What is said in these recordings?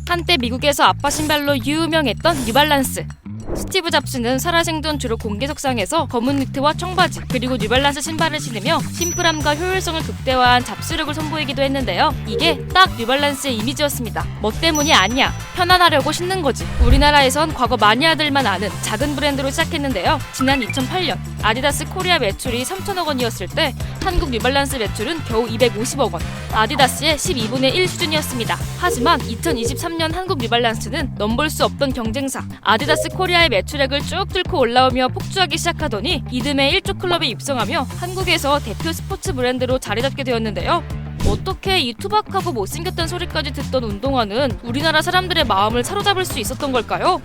한때 미국에서 아빠 신발로 유명했던 뉴발란스. 스티브 잡스는 살아생전 주로 공개석상에서 검은 니트와 청바지 그리고 뉴발란스 신발을 신으며 심플함과 효율성을 극대화한 잡스룩을 선보이기도 했는데요. 이게 딱 뉴발란스의 이미지였습니다. 뭐 때문이 아니야. 편안하려고 신는 거지. 우리나라에선 과거 마니아들만 아는 작은 브랜드로 시작했는데요. 지난 2008년 아디다스 코리아 매출이 3천억 원이었을 때 한국 뉴발란스 매출은 겨우 250억 원. 아디다스의 12분의 1 수준이었습니다. 하지만 2023년 한국 뉴발란스는 넘볼 수 없던 경쟁사 아디다스 코리아의 매출액을 쭉 뚫고 올라오며 폭주하기 시작하더니 이듬해 1조 클럽에 입성하며 한국에서 대표 스포츠 브랜드로 자리 잡게 되었는데요. 어떻게 이 투박하고 못생겼다는 소리까지 듣던 운동화는 우리나라 사람들의 마음을 사로잡을 수 있었던 걸까요?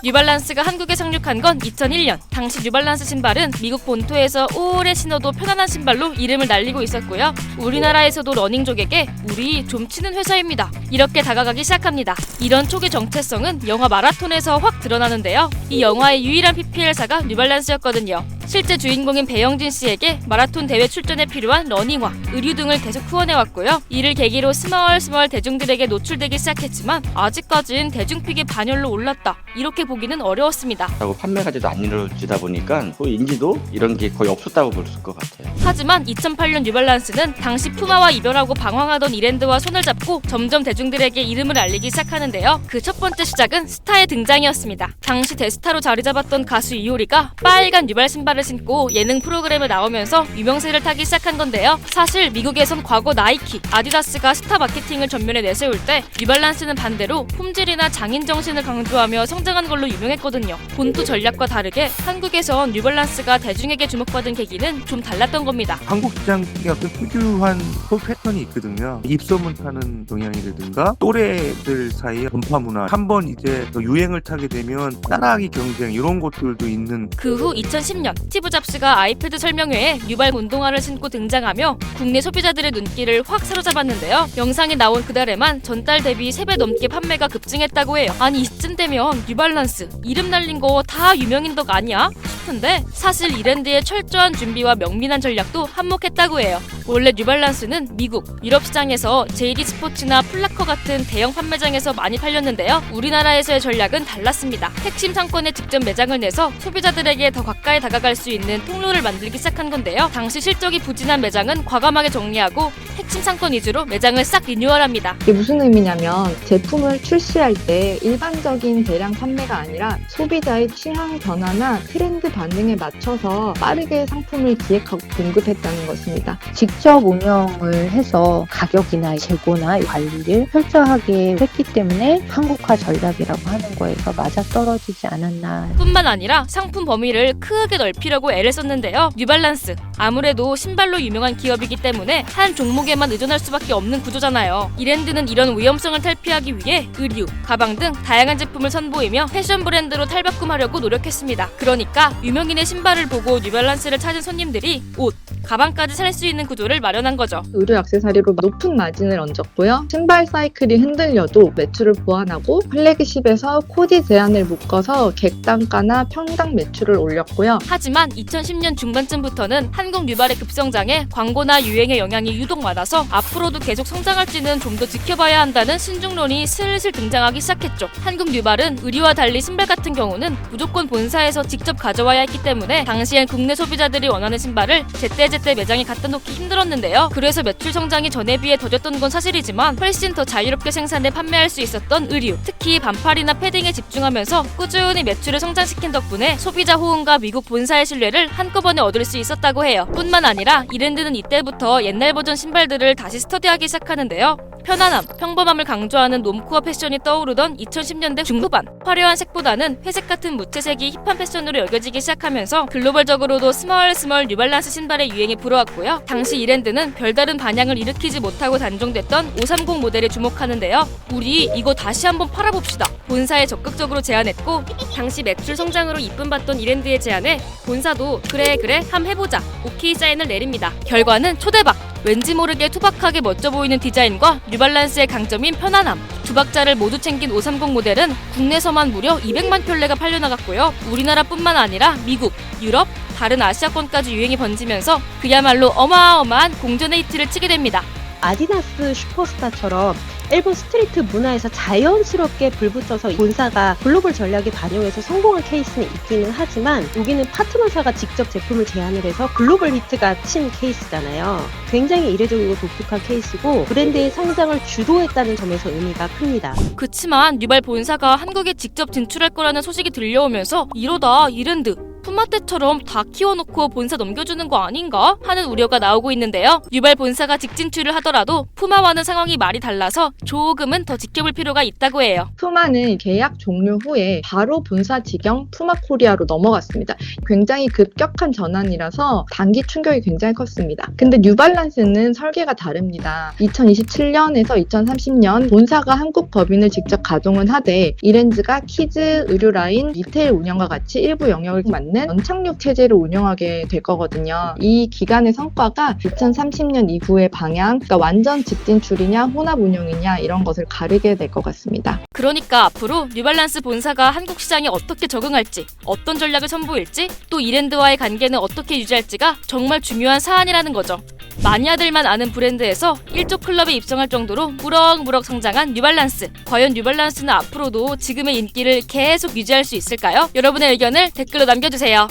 뉴발란스가 한국에 상륙한 건 2001년. 당시 뉴발란스 신발은 미국 본토에서 오래 신어도 편안한 신발로 이름을 날리고 있었고요. 우리나라에서도 러닝족에게 우리 좀 치는 회사입니다. 이렇게 다가가기 시작합니다. 이런 초기 정체성은 영화 마라톤에서 확 드러나는데요. 이 영화의 유일한 PPL사가 뉴발란스였거든요. 실제 주인공인 배영진 씨에게 마라톤 대회 출전에 필요한 러닝화, 의류 등을 계속 후원해왔고요. 이를 계기로 스멀스멀 대중들에게 노출되기 시작했지만 아직까진 대중픽의 반열로 올랐다. 이렇게 보기는 어려웠습니다. 하고 판매가지도 안 이루어지다 보니까 인지도 이런 게 거의 없었다고 볼 수 있을 것 같아요. 하지만 2008년 뉴발란스는 당시 푸마와 이별하고 방황하던 이랜드와 손을 잡고 점점 대중들에게 이름을 알리기 시작하는데요. 그 첫 번째 시작은 스타의 등장이었습니다. 당시 대스타로 자리 잡았던 가수 이효리가 빨간 뉴발 신발을 신고 예능 프로그램에 나오면서 유명세를 타기 시작한 건데요. 사실 미국에선 과거 나이키, 아디다스가 스타 마케팅을 전면에 내세울 때 뉴발란스는 반대로 품질이나 장인 정신을 강조하며 성장한 걸로 유명했거든요. 본토 전략과 다르게 한국에선 뉴발란스가 대중에게 주목받은 계기는 좀 달랐던 겁니다. 한국 시장의 어떤 특유한 소비 패턴이 있거든요. 입소문 타는 동향이라든가 또래들 사이의 전파 문화, 한번 이제 유행을 타게 되면 따라하기 경쟁 이런 것들도 있는. 그 후 2010년 스티브 잡스가 아이패드 설명회에 뉴발 운동화를 신고 등장하며 국내 소비자들의 눈길을 확 사로잡았는데요. 영상에 나온 그달에만 전달 대비 3배 넘게 판매가 급증했다고 해요. 아니 이쯤 되면 뉴발란스 이름 날린 거 다 유명인 덕 아니야? 싶은데 사실 이랜드의 철저한 준비와 명민한 전략도 한몫했다고 해요. 원래 뉴발란스는 미국, 유럽 시장에서 JD 스포츠나 플라커 같은 대형 판매장에서 많이 팔렸는데요. 우리나라에서의 전략은 달랐습니다. 핵심 상권에 직접 매장을 내서 소비자들에게 더 가까이 다가갈 수 있는 통로를 만들기 시작한 건데요. 당시 실적이 부진한 매장은 과감하게 정리하고 핵심 상권 위주로 매장을 싹 리뉴얼합니다. 이게 무슨 의미냐면 제품을 출시할 때 일반적인 대량 판매가 아니라 소비자의 취향 변화나 트렌드 반응에 맞춰서 빠르게 상품을 기획하고 공급했다는 것입니다. 직접 운영을 해서 가격이나 재고나 관리를 철저하게 했기 때문에 한국화 전략이라고 하는 거에서 맞아떨어지지 않았나. 뿐만 아니라 상품 범위를 크게 넓히려고 애를 썼는데요. 뉴발란스 아무래도 신발로 유명한 기업이기 때문에 한 종목에만 의존할 수밖에 없는 구조잖아요. 이랜드는 이런 위험성을 탈피하기 위해 의류, 가방 등 다양한 제품을 선보이며 패션 브랜드로 탈바꿈하려고 노력했습니다. 그러니까 유명인의 신발을 보고 뉴발란스를 찾은 손님들이 옷, 가방까지 살 수 있는 구조를 마련한 거죠. 의류 액세서리로 높은 마진을 얹었고요. 신발 사이클이 흔들려도 매출을 보완하고 플래그십에서 코디 제한을 묶어서 객단가나 평당 매출을 올렸고요. 하지만 2010년 중반쯤부터는 한국 뉴발의 급성장에 광고나 유행의 영향이 유독 많아서 앞으로도 계속 성장할지는 좀 더 지켜봐야 한다는 신중론이 슬슬 등장하기 시작했죠. 한국 뉴발은 의류와 달리 신발 같은 경우는 무조건 본사에서 직접 가져와야 했기 때문에 당시엔 국내 소비자들이 원하는 신발을 제때제때 매장에 갖다 놓기 힘들었는데요. 그래서 매출 성장이 전에 비해 더뎠던 건 사실이지만 훨씬 더 자유롭게 생산해 판매할 수 있었던 의류, 특히 반팔이나 패딩에 집중하면서 꾸준히 매출을 성장시킨 덕분에 소비자 호응과 미국 본사의 신뢰를 한꺼번에 얻을 수 있었다고 해요. 뿐만 아니라 이랜드는 이때부터 옛날 버전 신발들을 다시 스터디하기 시작하는데요. 편안함, 평범함을 강조하는 놈코어 패션이 떠오르던 2010년대 중후반, 화려한 색보다는 회색 같은 무채색이 힙한 패션으로 여겨지기 시작하면서 글로벌적으로도 스멀스멀 뉴발란스 신발의 유행에 불어왔고요. 당시 이랜드는 별다른 반향을 일으키지 못하고 단종됐던 530 모델에 주목하는데요. 우리 이거 다시 한번 팔아봅시다. 본사에 적극적으로 제안했고 당시 매출 성장으로 이쁨받던 이랜드의 제안에 본사도 그래 함 해보자 오케이 사인을 내립니다. 결과는 초대박! 왠지 모르게 투박하게 멋져 보이는 디자인과 뉴발란스의 강점인 편안함, 두 박자를 모두 챙긴 530 모델은 국내에서만 무려 200만 켤레가 팔려나갔고요. 우리나라뿐만 아니라 미국, 유럽, 다른 아시아권까지 유행이 번지면서 그야말로 어마어마한 공전의 히트를 치게 됩니다. 아디다스 슈퍼스타처럼 일본 스트리트 문화에서 자연스럽게 불붙어서 본사가 글로벌 전략에 반영해서 성공한 케이스는 있기는 하지만 여기는 파트너사가 직접 제품을 제안을 해서 글로벌 히트가 친 케이스잖아요. 굉장히 이례적이고 독특한 케이스고 브랜드의 성장을 주도했다는 점에서 의미가 큽니다. 그치만 뉴발 본사가 한국에 직접 진출할 거라는 소식이 들려오면서 이러다 이랜드 푸마 때처럼 다 키워놓고 본사 넘겨주는 거 아닌가 하는 우려가 나오고 있는데요. 뉴발 본사가 직진출을 하더라도 푸마와는 상황이 많이 달라서 조금은 더 지켜볼 필요가 있다고 해요. 푸마는 계약 종료 후에 바로 본사 직영 푸마 코리아로 넘어갔습니다. 굉장히 급격한 전환이라서 단기 충격이 굉장히 컸습니다. 근데 뉴발란스는 설계가 다릅니다. 2027년에서 2030년 본사가 한국 법인을 직접 가동은 하되 이랜즈가 키즈, 의류 라인, 리테일 운영과 같이 일부 영역을 맡는 연착륙 체제를 운영하게 될 거거든요. 이 기간의 성과가 2030년 이후의 방향, 그러니까 완전 직진출이냐 혼합 운영이냐 이런 것을 가르게 될 것 같습니다. 그러니까 앞으로 뉴발란스 본사가 한국 시장에 어떻게 적응할지, 어떤 전략을 선보일지, 또 이랜드와의 관계는 어떻게 유지할지가 정말 중요한 사안이라는 거죠. 마니아들만 아는 브랜드에서 1조 클럽에 입성할 정도로 무럭무럭 성장한 뉴발란스. 과연 뉴발란스는 앞으로도 지금의 인기를 계속 유지할 수 있을까요? 여러분의 의견을 댓글로 남겨주세요.